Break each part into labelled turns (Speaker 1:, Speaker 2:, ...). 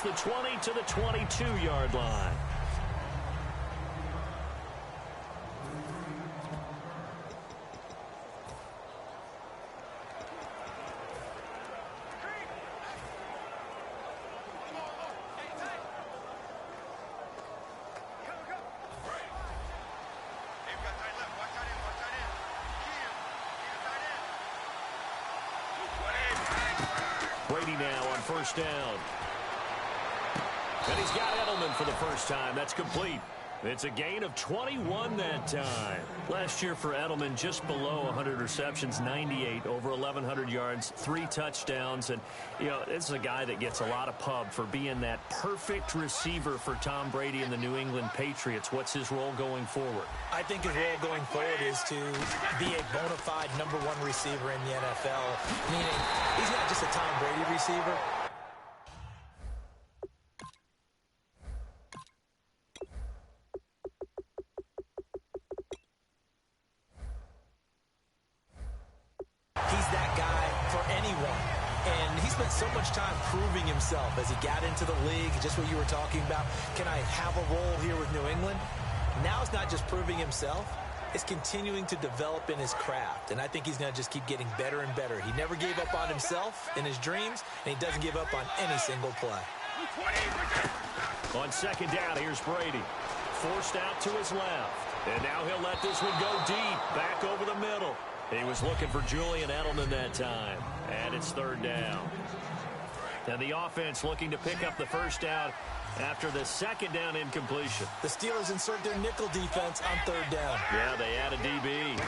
Speaker 1: past the 20 to the 22-yard line. Brady now on first down. And he's got Edelman for the first time. That's complete. It's a gain of 21 that time. Last year for Edelman, just below 100 receptions, 98, over 1,100 yards, 3 touchdowns. And, you know, this is a guy that gets a lot of pub for being that perfect receiver for Tom Brady and the New England Patriots. What's his role going forward?
Speaker 2: I think his role going forward is to be a bona fide #1 receiver in the NFL, meaning he's not just a Tom Brady receiver. So much time proving himself as he got into the league, just what you were talking about. Can I have a role here with New England? Now it's not just proving himself, it's continuing to develop in his craft. And I think he's going to just keep getting better and better. He never gave up on himself in his dreams, and he doesn't give up on any single play.
Speaker 1: On second down, here's Brady. Forced out to his left. And now he'll let this one go deep, back over the middle. He was looking for Julian Edelman that time. And it's third down. And the offense looking to pick up the first down after the second down incompletion.
Speaker 2: The Steelers insert their nickel defense on third down.
Speaker 1: Yeah, they add a DB.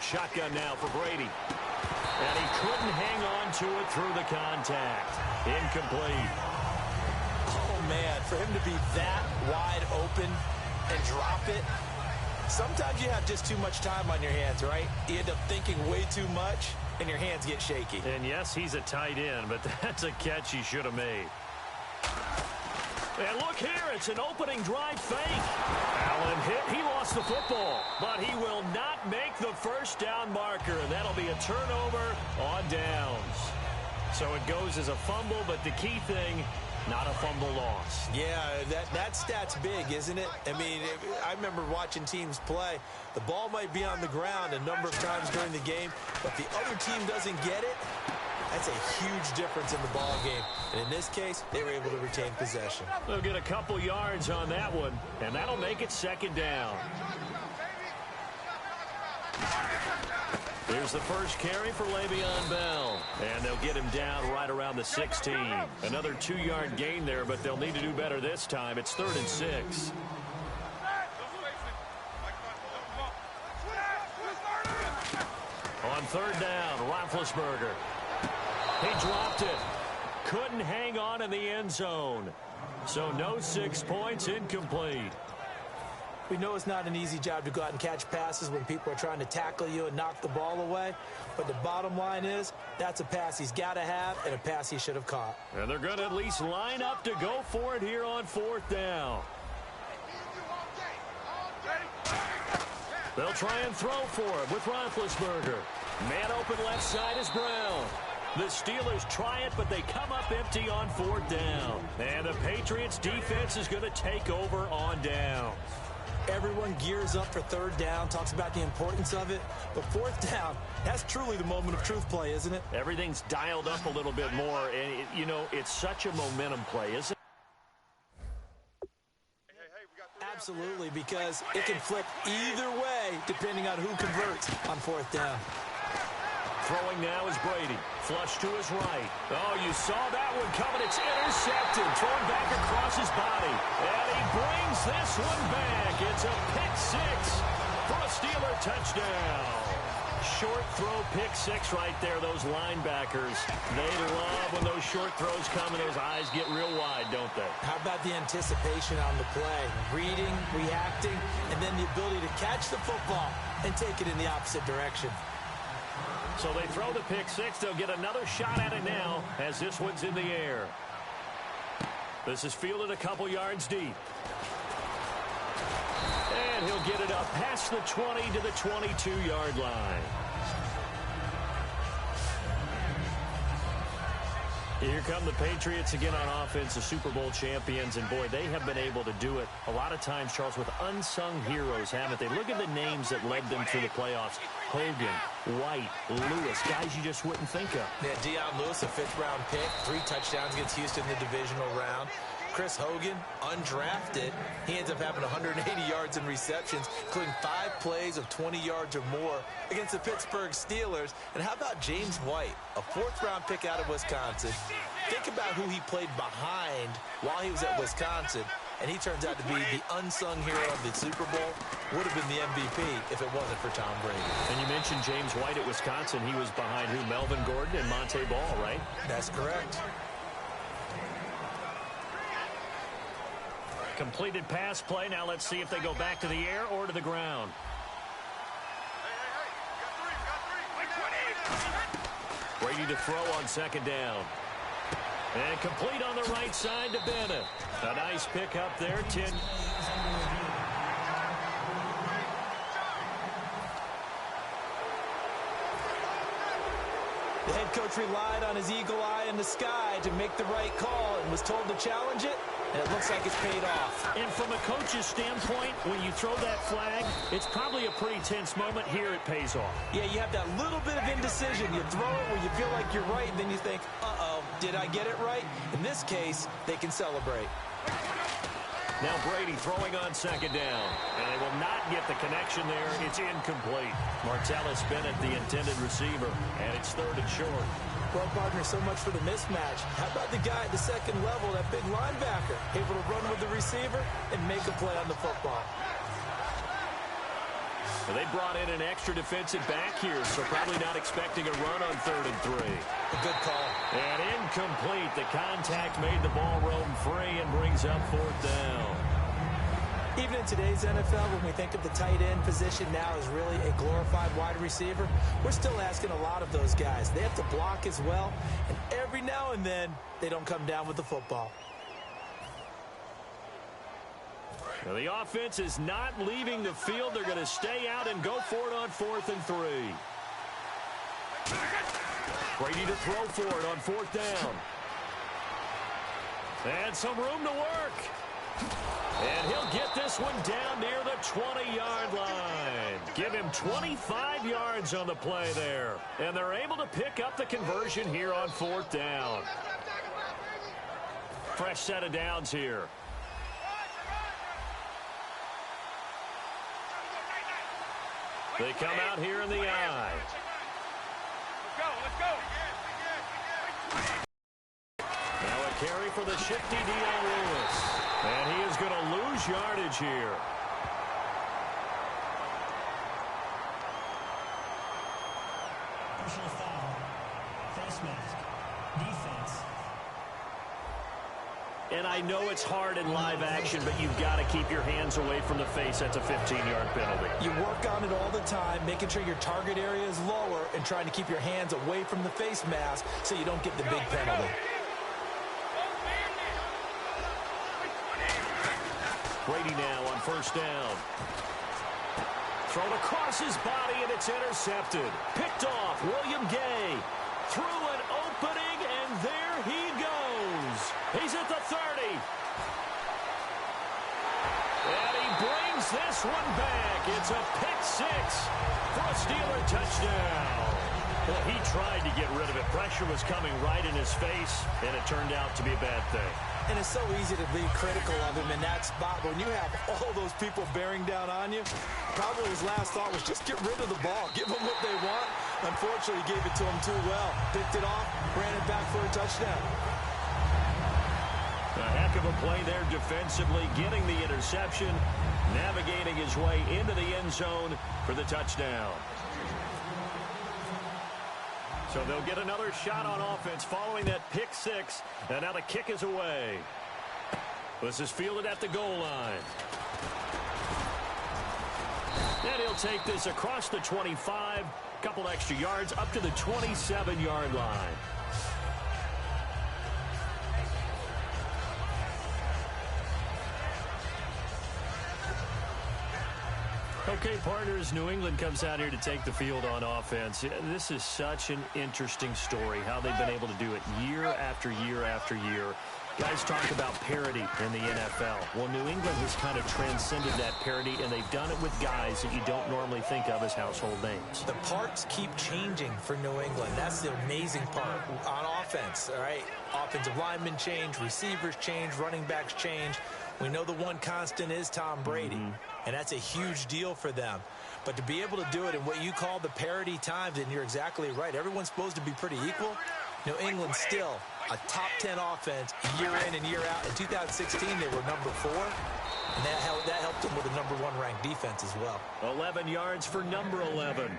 Speaker 1: Shotgun now for Brady. And he couldn't hang on to it through the contact. Incomplete.
Speaker 2: Oh, man, for him to be that wide open and drop it. Sometimes you have just too much time on your hands, right? You end up thinking way too much, and your hands get shaky.
Speaker 1: And yes, he's a tight end, but that's a catch he should have made. And look here, it's an opening drive fake. Allen hit, he lost the football, but he will not make the first down marker, and that'll be a turnover on downs. So it goes as a fumble, but the key thing, not a fumble loss.
Speaker 2: Yeah, that stat's big, isn't it? I mean, I remember watching teams play. The ball might be on the ground a number of times during the game, but the other team doesn't get it. That's a huge difference in the ball game. And in this case, they were able to retain possession.
Speaker 1: They'll get a couple yards on that one, and that'll make it second down. Here's the first carry for Le'Veon Bell. And they'll get him down right around the 16. Another 2-yard gain there, but they'll need to do better this time. It's 3rd and 6. On third down, Roethlisberger. He dropped it. Couldn't hang on in the end zone. So no 6 points, incomplete.
Speaker 2: We know it's not an easy job to go out and catch passes when people are trying to tackle you and knock the ball away. But the bottom line is, that's a pass he's got to have and a pass he should have caught.
Speaker 1: And they're going to at least line up to go for it here on 4th down. They'll try and throw for it with Roethlisberger. Man open left side is Brown. The Steelers try it, but they come up empty on 4th down. And the Patriots defense is going to take over on down.
Speaker 2: Everyone gears up for 3rd down, talks about the importance of it. But 4th down, that's truly the moment of truth play, isn't it?
Speaker 1: Everything's dialed up a little bit more. And, you know, it's such a momentum play, isn't it?
Speaker 2: Absolutely, because it can flip either way depending on who converts on 4th down.
Speaker 1: Throwing now is Brady. Flush to his right. Oh, you saw that one coming. It's intercepted. Thrown back across his body. And he brings this one back. It's a pick 6 for a Steeler touchdown. Short throw, pick 6 right there. Those linebackers, they love when those short throws come and those eyes get real wide, don't they?
Speaker 2: How about the anticipation on the play? Reading, reacting, and then the ability to catch the football and take it in the opposite direction.
Speaker 1: So they throw the pick 6. They'll get another shot at it now as this one's in the air. This is fielded a couple yards deep. And he'll get it up past the 20 to the 22-yard line. Here come the Patriots again on offense, the Super Bowl champions, and boy, they have been able to do it a lot of times, Charles, with unsung heroes, haven't they? Look at the names that led them to the playoffs. Hogan, White, Lewis, guys you just wouldn't think of.
Speaker 2: Yeah, Deion Lewis, a 5th-round pick, 3 touchdowns against Houston in the divisional round. Chris Hogan, undrafted. He ends up having 180 yards in receptions, including 5 plays of 20 yards or more against the Pittsburgh Steelers. And how about James White, a 4th-round pick out of Wisconsin? Think about who he played behind while he was at Wisconsin, and he turns out to be the unsung hero of the Super Bowl. Would have been the MVP if it wasn't for Tom Brady.
Speaker 1: And you mentioned James White at Wisconsin. He was behind who? Melvin Gordon and Monte Ball, right?
Speaker 2: That's correct.
Speaker 1: Completed pass play. Now let's see if they go back to the air or to the ground. Brady to throw on 2nd down. And complete on the right side to Bennett. A nice pick up there. 10.
Speaker 2: The head coach relied on his eagle eye in the sky to make the right call and was told to challenge it, and it looks like it's paid off.
Speaker 1: And from a coach's standpoint, when you throw that flag, it's probably a pretty tense moment. Here it pays off.
Speaker 2: Yeah, you have that little bit of indecision. You throw it where you feel like you're right, and then you think, uh-oh, did I get it right? In this case, they can celebrate.
Speaker 1: Now Brady throwing on 2nd down. And they will not get the connection there. It's incomplete. Martellus Bennett, the intended receiver. And it's 3rd and short.
Speaker 2: Well, partner, so much for the mismatch. How about the guy at the 2nd level, that big linebacker, able to run with the receiver and make a play on the football?
Speaker 1: Well, they brought in an extra defensive back here, so probably not expecting a run on 3rd and 3.
Speaker 2: A good call.
Speaker 1: And incomplete. The contact made the ball roam free and brings up 4th down.
Speaker 2: Even in today's NFL, when we think of the tight end position now as really a glorified wide receiver, we're still asking a lot of those guys. They have to block as well, and every now and then, they don't come down with the football.
Speaker 1: Now the offense is not leaving the field. They're going to stay out and go for it on 4th and 3. Brady to throw for it on 4th down. And some room to work. And he'll get this one down near the 20-yard line. Give him 25 yards on the play there. And they're able to pick up the conversion here on 4th down. Fresh set of downs here. They come out here in the eye.
Speaker 3: Let's go.
Speaker 1: Now a carry for the shifty Deion Lewis. And he is going to lose yardage here.
Speaker 4: Personal foul. Face mask. Defense.
Speaker 1: And I know it's hard in live action, but you've got to keep your hands away from the face. That's a 15-yard penalty.
Speaker 2: You work on it all the time, making sure your target area is lower and trying to keep your hands away from the face mask so you don't get the big penalty.
Speaker 1: Brady now on 1st down. Thrown across his body, and it's intercepted. Picked off. William Gay through an opening, and there he goes. He's at the 30. And he brings this one back. It's a pick 6 for a Steeler touchdown. Well, he tried to get rid of it. Pressure was coming right in his face, and it turned out to be a bad thing.
Speaker 2: And it's so easy to be critical of him in that spot. But when you have all those people bearing down on you, probably his last thought was just get rid of the ball. Give them what they want. Unfortunately, he gave it to them too well. Picked it off, ran it back for a touchdown.
Speaker 1: A heck of a play there defensively, getting the interception, navigating his way into the end zone for the touchdown. So they'll get another shot on offense following that pick 6, and now the kick is away. This is fielded at the goal line. And he'll take this across the 25, couple extra yards up to the 27-yard line. Okay, partners, New England comes out here to take the field on offense. This is such an interesting story, how they've been able to do it year after year after year. Guys talk about parity in the NFL. Well, New England has kind of transcended that parity, and they've done it with guys that you don't normally think of as household names.
Speaker 2: The parts keep changing for New England. That's the amazing part on offense, all right? Offensive linemen change, receivers change, running backs change. We know the one constant is Tom Brady, and that's a huge deal for them. But to be able to do it in what you call the parity times, and you're exactly right, everyone's supposed to be pretty equal. New England still a top 10 offense year in and year out. In 2016, they were number 4, and that helped them with a number 1 ranked defense as well.
Speaker 1: 11 yards for number 11.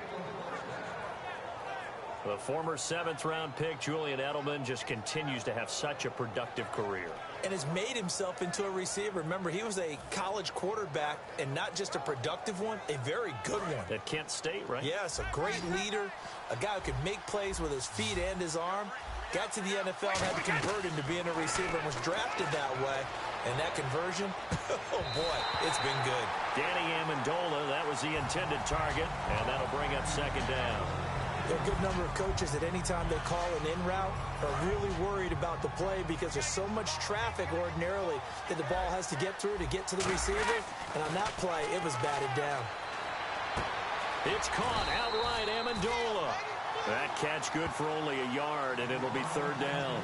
Speaker 1: The former 7th-round pick, Julian Edelman, just continues to have such a productive career.
Speaker 2: And has made himself into a receiver. Remember, he was a college quarterback, and not just a productive one, a very good one.
Speaker 1: At Kent State, right?
Speaker 2: Yes, a great leader, a guy who could make plays with his feet and his arm. Got to the NFL and had to convert into being a receiver and was drafted that way. And that conversion, oh boy, it's been good.
Speaker 1: Danny Amendola, that was the intended target, and that'll bring up 2nd down.
Speaker 2: There are a good number of coaches that any time they call an in route are really worried about the play because there's so much traffic ordinarily that the ball has to get through to get to the receiver. And on that play, it was batted down.
Speaker 1: It's caught outright, Amendola. That catch good for only a yard, and it'll be 3rd down.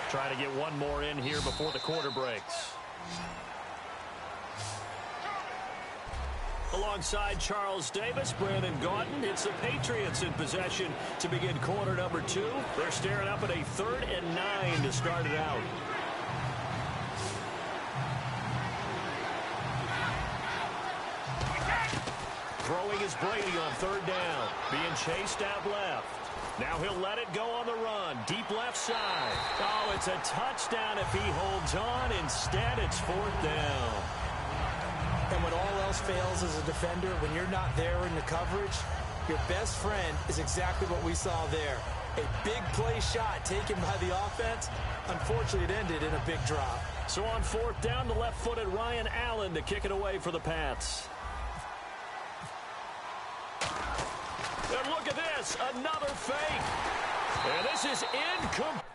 Speaker 1: Try to get one more in here before the quarter breaks. Alongside Charles Davis, Brandon Gaudin, it's the Patriots in possession to begin quarter number 2. They're staring up at a 3rd and 9 to start it out. Throwing is Brady on 3rd down. Being chased out left. Now he'll let it go on the run. Deep left side. Oh, it's a touchdown if he holds on. Instead, it's 4th down.
Speaker 2: And when all else fails as a defender, when you're not there in the coverage, your best friend is exactly what we saw there. A big play shot taken by the offense. Unfortunately, it ended in a big drop.
Speaker 1: So on 4th down, the left-footed Ryan Allen to kick it away for the Pats. And look at this, another fake. And this is incomplete.